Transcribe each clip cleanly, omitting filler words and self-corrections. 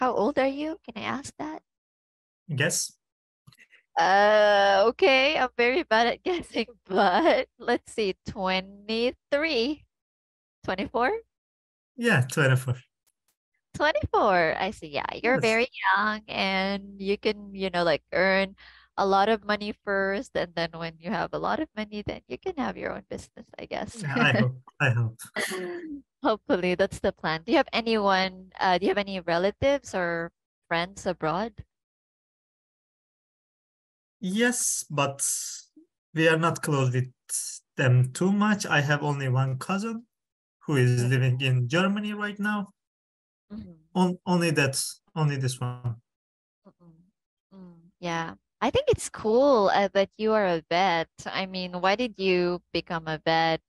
How old are you? Can I ask that? Guess? Okay, I'm very bad at guessing, but let's see, 23, 24, Yeah, 24. 24. I see. Yeah, you're Yes. very young and you can, like earn a lot of money first, and then when you have a lot of money, then you can have your own business, I guess. Yeah, I hope. I hope. Hopefully, that's the plan. Do you have any relatives or friends abroad? Yes, but we are not close with them too much. I have only one cousin who is living in Germany right now. Mm-hmm. Only that, only this one. Mm-mm. Yeah. I think it's cool that you are a vet. I mean, why did you become a vet?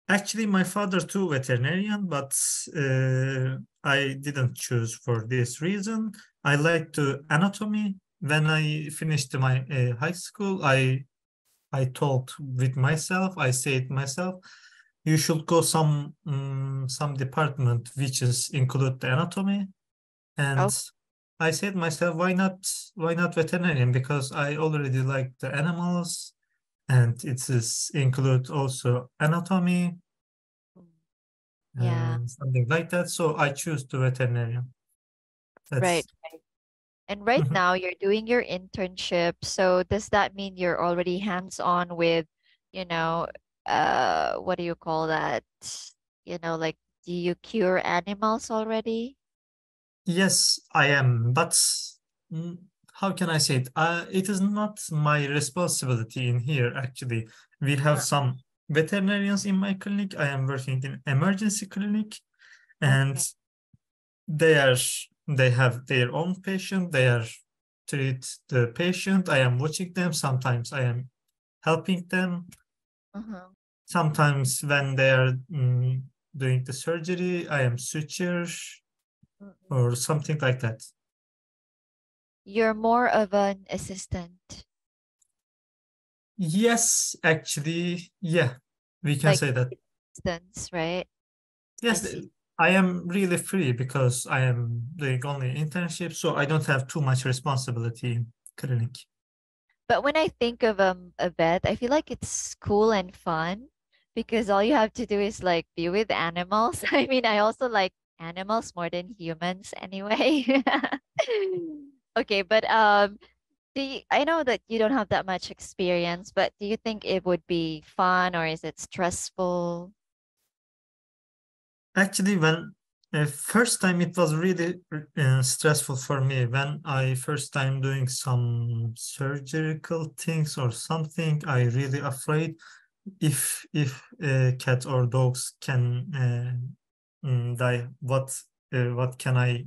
Actually, my father too veterinarian, but I didn't choose for this reason. I like to anatomy. When I finished my high school, I talked with myself. I said myself, you should go some department which is include the anatomy. And Oh, I said myself, why not veterinarian? Because I already like the animals, and it is include also anatomy mm, yeah, and something like that. So I choose the veterinarian. right, That's right. And right Mhm. now you're doing your internship. So does that mean you're already hands-on with, you know, what do you call that? Like, do you cure animals already? Yes, I am. But mm, how can I say it? It is not my responsibility in here, actually. We have Uh, some veterinarians in my clinic. I am working in emergency clinic, and okay. they are they have their own patient. They are treat the patient. I am watching them. Sometimes I am helping them. Uh-huh. Sometimes when they are doing the surgery, I am suture Mm-mm. or something like that. You're more of an assistant, Yes, actually, yeah, we can like say that. assistants, right? I Yes, see. I am really free because I am doing only internship, so I don't have too much responsibility in clinic. But when I think of a vet, I feel like it's cool and fun because all you have to do is like be with animals. I mean, I also like animals more than humans anyway. Okay, but I know that you don't have that much experience, but do you think it would be fun or is it stressful? Actually, when first time it was really stressful for me when I first time doing some surgical things or something. I really afraid if cats or dogs can die. What can I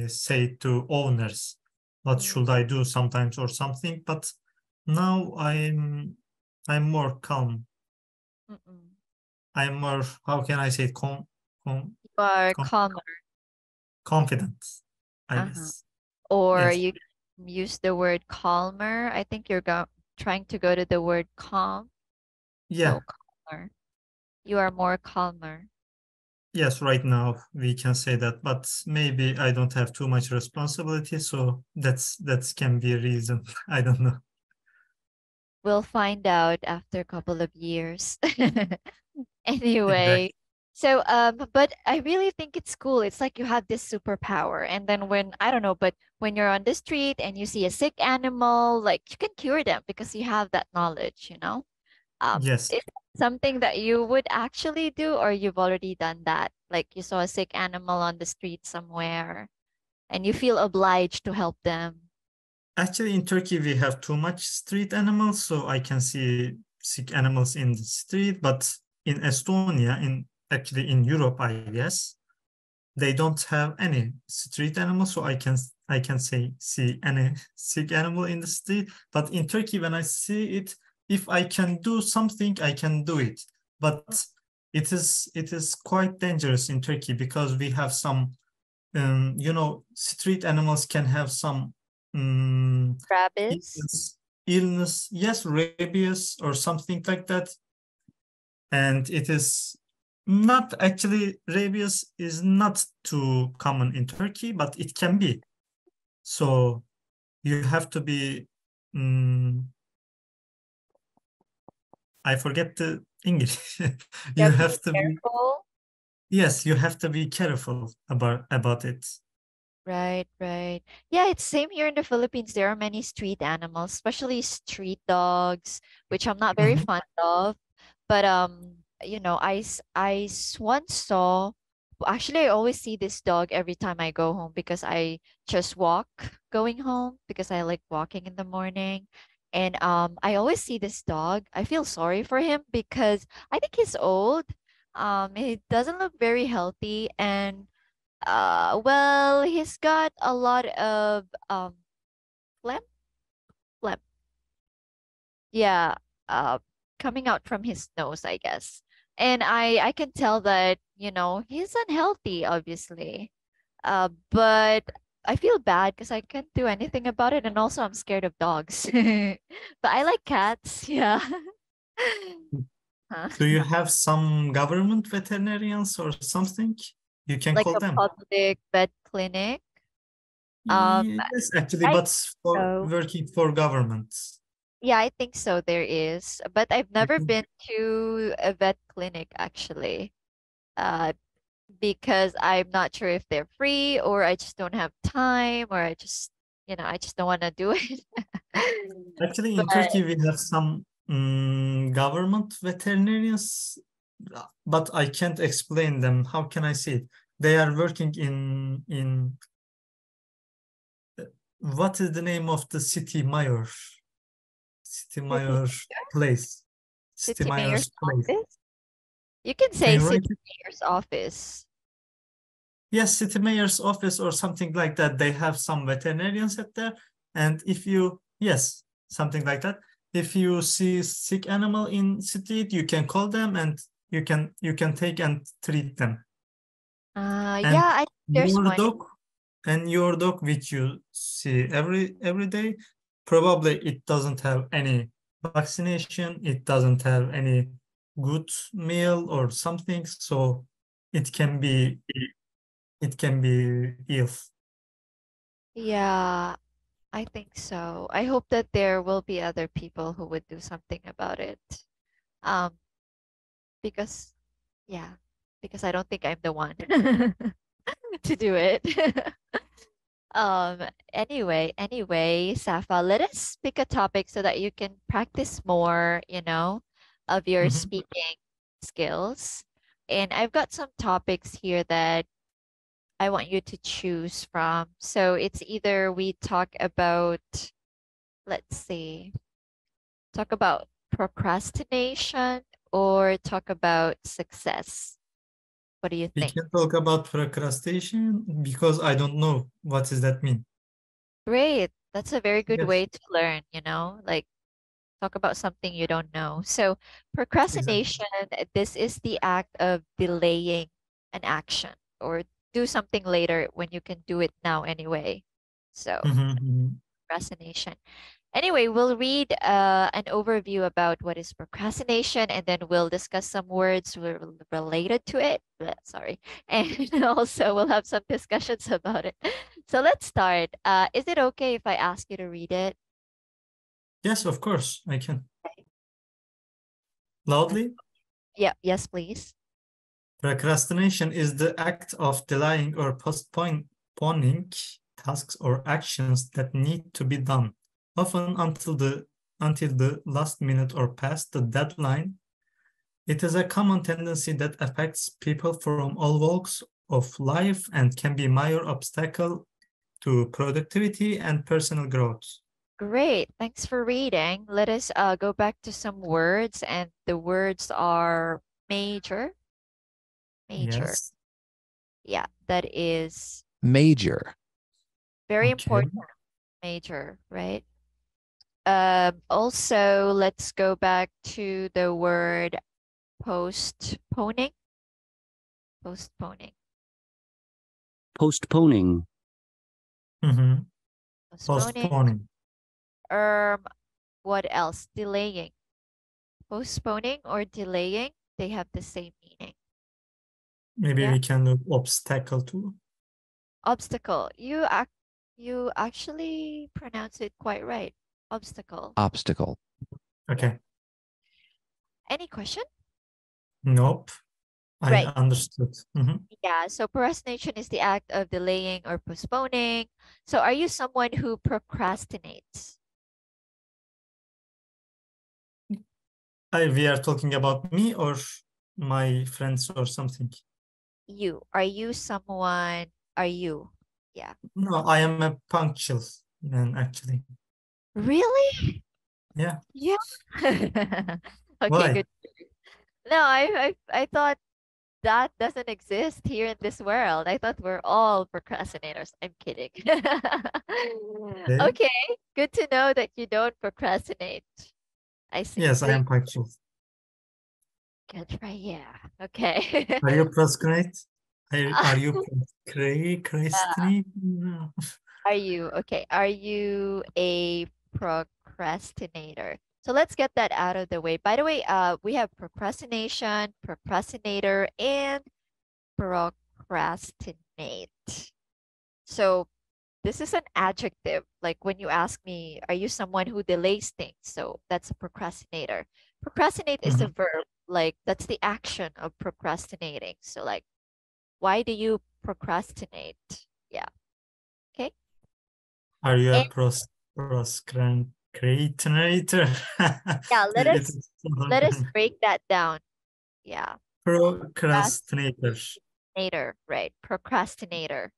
say to owners? What Mm, should I do sometimes or something? But now I'm more calm. mm-mm. I'm more, how can I say it, com, You are com, calmer. confident, I Uh-huh. guess. Or Yes. you can use the word calmer. I think you're trying to go to the word calm. Yeah. So calmer. You are more calmer. Yes, right now we can say that, but maybe I don't have too much responsibility, so that can be a reason. I don't know. We'll find out after a couple of years. Anyway, Exactly. so but I really think it's cool. It's like you have this superpower. And then when I don't know, but when you're on the street and you see a sick animal, like you can cure them because you have that knowledge. Yes. Is that something that you would actually do or you've already done that? Like you saw a sick animal on the street somewhere and you feel obliged to help them. Actually, in Turkey we have too much street animals, so I can see sick animals in the street. But in Estonia, in Europe, I guess, they don't have any street animals, so I can say see any sick animal in the street. But in Turkey, when I see it, if I can do something, I can do it. But it is quite dangerous in Turkey because we have some street animals can have some um, Rabbits? illness, yes, rabies or something like that, and it is Not actually, rabies is not too common in Turkey, but it can be. So you have to be, I forget the English. You You have to be have to be, careful. yes, you have to be careful about it. Right, right. Yeah, it's same here in the Philippines. There are many street animals, especially street dogs, which I'm not very Mhm. fond of. But once saw. Actually, I always see this dog every time I go home because I just walk going home because I like walking in the morning. And I always see this dog. I feel sorry for him because I think he's old. He doesn't look very healthy, and well, he's got a lot of phlegm, phlegm. Yeah, uh, coming out from his nose, I guess. And I can tell that, he's unhealthy, obviously. But I feel bad because I can't do anything about it, and also I'm scared of dogs. But I like cats, yeah. Huh? Do you have some government veterinarians or something? You can Like call a them. public vet clinic. Um, Yes, actually, I but for so. working for government. Yeah, I think so. There is, but I've never Mhm. been to a vet clinic actually. Uh, because I'm not sure if they're free or I just don't have time or I just don't want to do it. Actually, in But Turkey, we have some government veterinarians, but I can't explain them. How can I say it? They are working in what is the name of the city mayor? City city mayor place. City city mayor's mayor's place. office? You can Can say you city write it? mayor's office. Yes, city mayor's office or something like that. They have some veterinarians at there. And if you, yes, something like that. If you see sick animal in street, you can call them and you can take and treat them. Yeah, And I think there's your one. dog your dog which you see every day, probably it doesn't have any vaccination, it doesn't have any good meal or something, so it can be it can be ill. Yeah, I think so. I hope that there will be other people who would do something about it. Um, because yeah, because I don't think I'm the one to do it. Um, anyway, Safa, let us pick a topic so that you can practice more, of your Mhm. speaking skills. And I've got some topics here that I want you to choose from. So it's either we talk about, let's see, talk about procrastination or talk about success. What do you We think? can talk about procrastination because I don't know what does that mean. Great. That's a very good Yes, way to learn, like talk about something you don't know. So, exactly. procrastination, this is the act of delaying an action or do something later when you can do it now anyway. So, Mhm, mhm. procrastination. Anyway, we'll read an overview about what is procrastination and then we'll discuss some words related to it. Sorry. And also, we'll have some discussions about it. So, let's start. Is it okay if I ask you to read it? Yes, of course I can. Okay. Let's, Loudly. yeah, yes, please. Procrastination is the act of delaying or postponing tasks or actions that need to be done, often until the last minute or past the deadline. It is a common tendency that affects people from all walks of life and can be a major obstacle to productivity and personal growth. Great. Thanks for reading. Let us go back to some words, and the words are major, major. Yes. Yeah, that is Major. very Okay. important, major, right? Also, let's go back to the word postponing. Postponing. Postponing. Mhm. Postponing. Postponing. Um, what else? Delaying. Postponing or delaying, they have the same meaning. Maybe Yeah. we can do obstacle too. Obstacle. You actually pronounce it quite right. Obstacle. Obstacle. Yeah. Okay. Any question? Nope. I Right. understood. Mhm. Yeah. So procrastination is the act of delaying or postponing. So are you someone who procrastinates? We are talking about me or my friends or something. You. Are you someone? Are you? Yeah. No, I am a punctual man, actually. Really? Yeah. Yeah. Okay, Why? good. No, I thought that doesn't exist here in this world. I thought we're all procrastinators. I'm kidding. Okay. Okay, good to know that you don't procrastinate. I see. Yes, So I am punctual. good for you. Okay. Are you procrastinate? Are you procrastinate? No. Are you okay? Are you a procrastinator? So let's get that out of the way. By the way, we have procrastination, procrastinator, and procrastinate. So this is an adjective. Like when you ask me, are you someone who delays things? So that's a procrastinator. Procrastinate is a Mhm. verb. Like that's the action of procrastinating. So like, why do you procrastinate? Yeah. Okay. Are you a And procrastinator? yeah, It is so let us hard. break that down. Yeah. Procrastinator. Procrastinator, right? Procrastinator.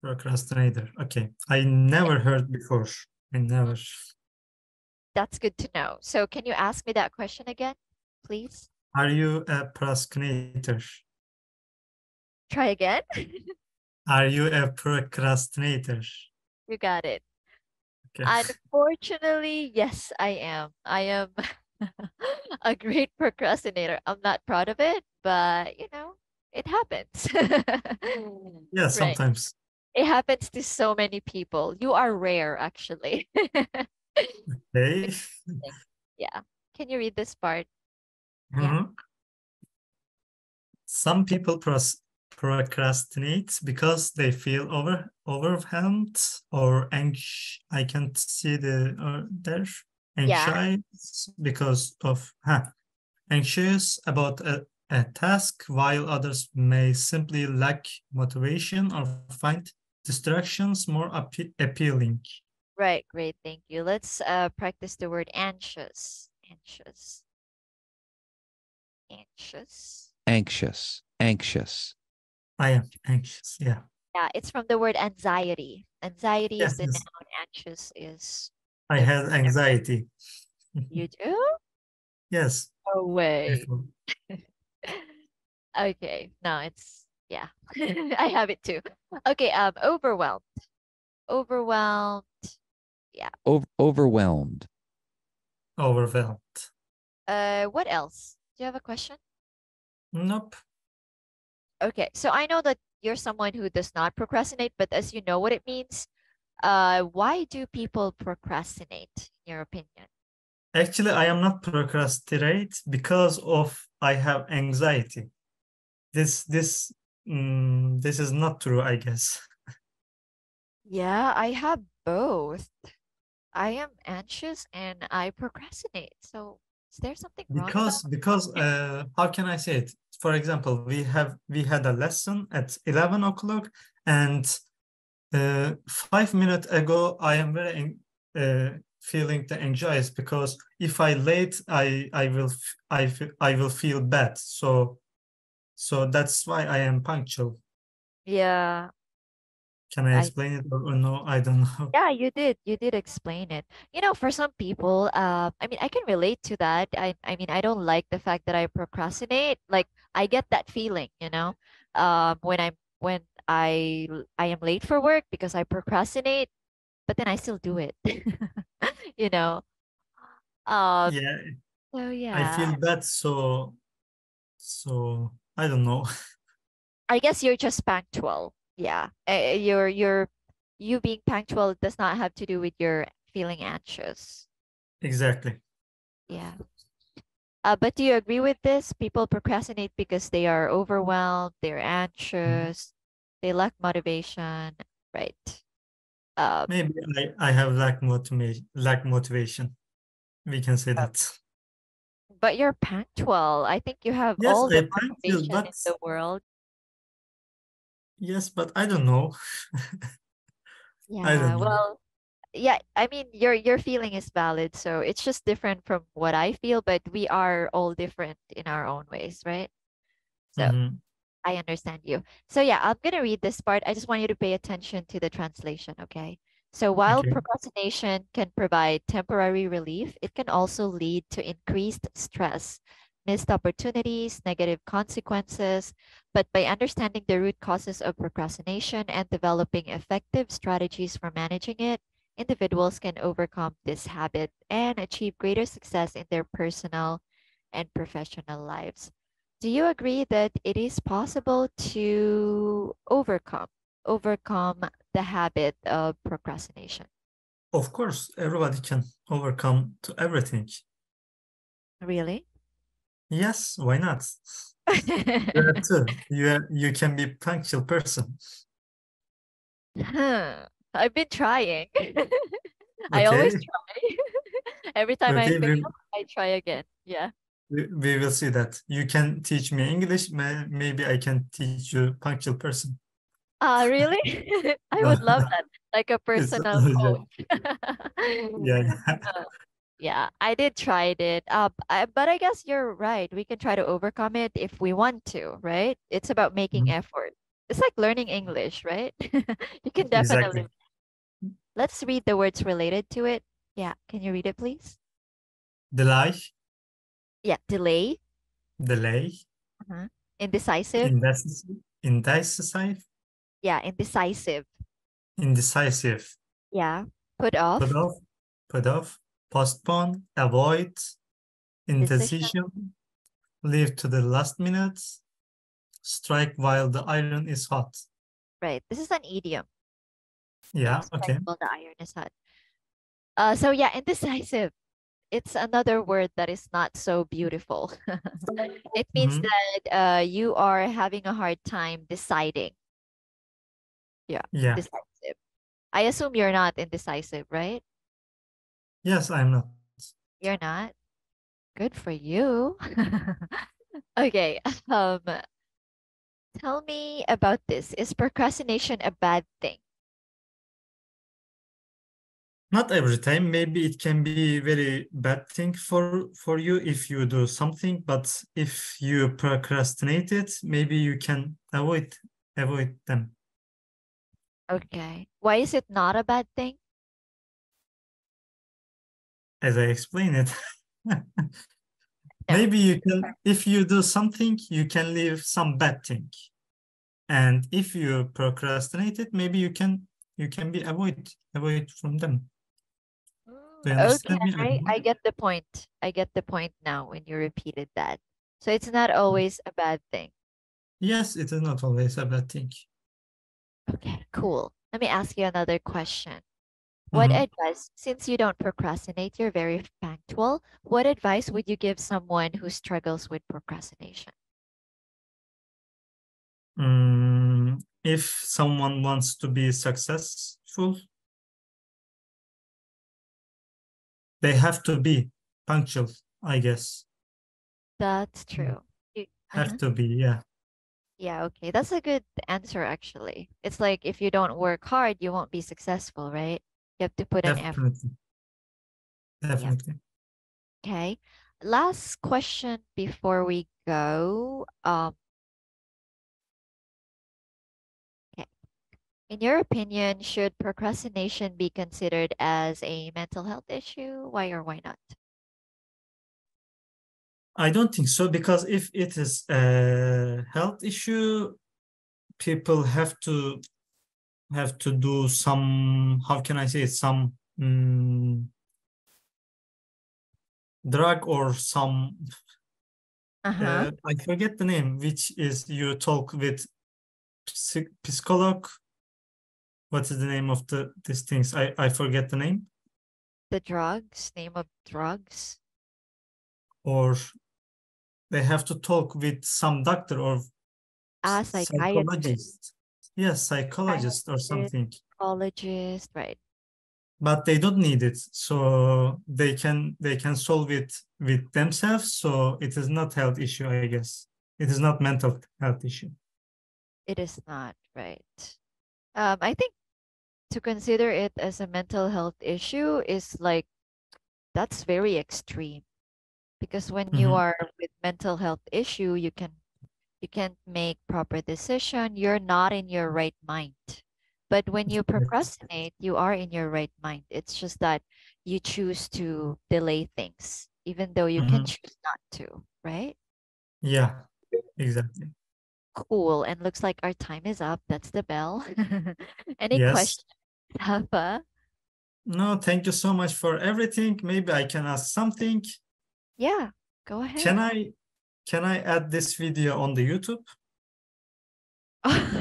Procrastinator. Okay. I never heard before. I Mm, never. that's good to know. So can you ask me that question again, please? Are you a procrastinator? Try again. Are you a procrastinator? You got it. Okay. Unfortunately, yes, I am. I am a great procrastinator. I'm not proud of it, but it happens. Yeah, Right. sometimes. It happens to so many people. You are rare, actually. Okay. Interesting. Yeah. Can you read this part? Yeah. Mhm. Some people procrastinate because they feel overwhelmed or anxious. I can't see there. Yeah. Anxious because of anxious about a task, while others may simply lack motivation or find distractions more appealing. Right. Great. Thank you. Let's practice the word anxious. Anxious. Anxious. Anxious. Anxious. I am anxious. Yeah. Yeah, it's from the word anxiety. Anxiety is Yes, the yes. noun, anxious is I the had anxiety. you do? Yes. No way. Before. Okay. No, it's yeah. I have it too. Okay, overwhelmed. Overwhelmed. Yeah. Overwhelmed. Overwhelmed. What else? Do you have a question? Nope. Okay, so I know that you're someone who does not procrastinate, but as you know what it means, why do people procrastinate, in your opinion? Actually, I am not procrastinate because of I have anxiety. This is not true, I guess. Yeah, I have both. I am anxious and I procrastinate. So is there something wrong about Because it? how can I say it? For example, we had a lesson at 11 o'clock, and 5 minutes ago I am very feeling the anxiety because if I late, I will feel bad. So that's why I am punctual. Yeah, Can I I explain it or no? I don't know. yeah, you did. You did explain it. For some people, I mean, I can relate to that. I mean, I don't like the fact that I procrastinate. Like, I get that feeling, when I am late for work because I procrastinate, but then I still do it. You know. Um, Yeah, so I yeah, feel bad. So I don't know. I guess you're just punctual. Yeah. You being punctual does not have to do with your feeling anxious. Exactly. Yeah. But do you agree with this? People procrastinate because they are overwhelmed, they're anxious, they lack motivation, right? Um, Maybe I have lack motivation. We can say uh, that. but you're punctual. I think you have Yes, all the I thank you, motivation but in the world. yes, but I don't know. I Yeah, don't know. well, yeah, I mean your feeling is valid, so it's just different from what I feel, but we are all different in our own ways, right? So Mhm. I understand you. So yeah, I'm gonna read this part. I just want you to pay attention to the translation, okay? So while Okay. procrastination can provide temporary relief, it can also lead to increased stress, missed opportunities, negative consequences. But by understanding the root causes of procrastination and developing effective strategies for managing it, individuals can overcome this habit and achieve greater success in their personal and professional lives. Do you agree that it is possible to overcome the habit of procrastination? Of course, everybody can overcome to everything. Really? Yes, why not? You have to. You can be punctual person. Huh. I've been trying. I always Okay. try. Every time I Okay, fail, I try again. Yeah. we will see that. You can teach me English. Maybe I can teach you punctual person. Really? I No, would love that. Like a it's personal yeah, coach. yeah. Yeah, I did try it. But I guess you're right. We can try to overcome it if we want to, right? It's about making Mhm. effort. It's like learning English, right? You can definitely. Exactly. Let's read the words related to it. Yeah, can you read it, please? Delay, Yeah, delay, delay, uh-huh. Indecisive. indecisive, indecisive, Yeah, indecisive. indecisive, Yeah, put put off, off, put off, postpone, avoid, decision. indecision, leave to the last minute, strike while the iron is hot. Right. This is an idiom. Yeah, Yeah, strike okay. while the iron is hot. So yeah, indecisive. It's another word that is not so beautiful. It means Mhm. that you are having a hard time deciding. Yeah, Yeah. indecisive. I assume you're not indecisive, right? Yes, I'm not. You're not. Good for you. Okay. Um, tell me about this. Is procrastination a bad thing? Not every time. Maybe it can be very bad thing for you if you do something, but if you procrastinate it, maybe you can avoid them. Okay. Why is it not a bad thing? As I explain it. No. Maybe you can, if you do something, you can leave some bad thing. And if you procrastinate it, maybe you can be avoid from them. Do you understand me? I Okay, don't know. I get the point. I get the point now when you repeated that. So it's not always a bad thing. Yes, it is not always a bad thing. Okay, cool. Let me ask you another question. What Mhm. advice, since you don't procrastinate, you're very punctual, what advice would you give someone who struggles with procrastination? If someone wants to be successful, they have to be punctual, I guess. That's Mm. true. Have Uh-huh. to be, yeah, Yeah, okay. That's a good answer, actually. It's like if you don't work hard, you won't be successful, right? You have to put an effort. definitely, Yeah. definitely. Okay. Last question before we go. Okay. In your opinion, should procrastination be considered as a mental health issue? Why or why not? I don't think so because if it is a health issue, people have to do some, how can I say it, some drug or some Uh-huh. I forget the name, which is you talk with psycholog. What is the name of these things? I forget the name. The drugs, name of drugs. Or they have to talk with some doctor or Psychiatrist, psychologist. Yes, psychologist or something. psychologist, right? But they don't need it, so they can solve it with themselves. So it is not health issue, I guess. It is not mental health issue. It is not, right? I think to consider it as a mental health issue is like that's very extreme because when you Mhm. are with mental health issue, you can't make proper decision. You're not in your right mind. But when you procrastinate, you are in your right mind. It's just that you choose to delay things, even though you can Mhm. choose not to, right? Yeah, exactly. Cool. And looks like our time is up. That's the bell. Any Yes. questions, Safa? No, thank you so much for everything. Maybe I can ask something. Yeah, go Can ahead. I add this video on the YouTube?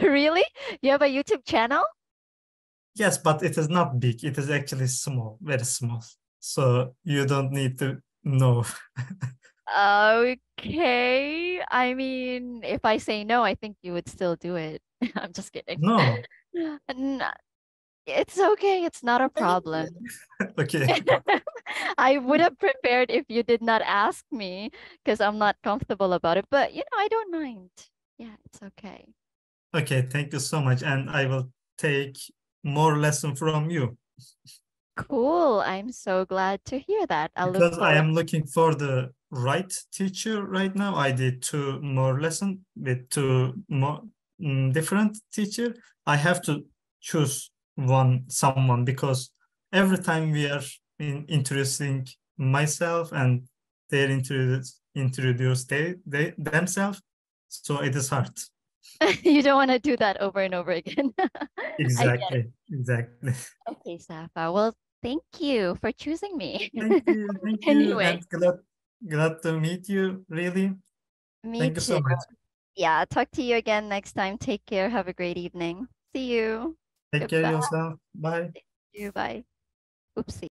Really? You have a YouTube channel? Yes, but it is not big. It is actually small, very small. So you don't need to know. Okay. I mean, if I say no, I think you would still do it. I'm just kidding. No. N- It's okay. It's not a problem. Okay. I would have prepared if you did not ask me because I'm not comfortable about it. But, I don't mind. Yeah, it's okay. Okay, thank you so much. And I will take more lesson from you Cool. I'm so glad to hear that. I look because I forward. am looking for the right teacher right now. I did 2 more lessons with 2 more different teacher. I have to choose someone because every time we are introducing myself and they introduce themselves, so it is hard. You don't want to do that over and over again. I get it. Exactly. Okay, Safa. Well, thank you for choosing me. Thank you, Anyway, and glad to meet you. Really, me thank you too. so much. Yeah, talk to you again next time. Take care. Have a great evening. See you. Take care Goodbye. yourself. Bye. You. Bye. Oopsie.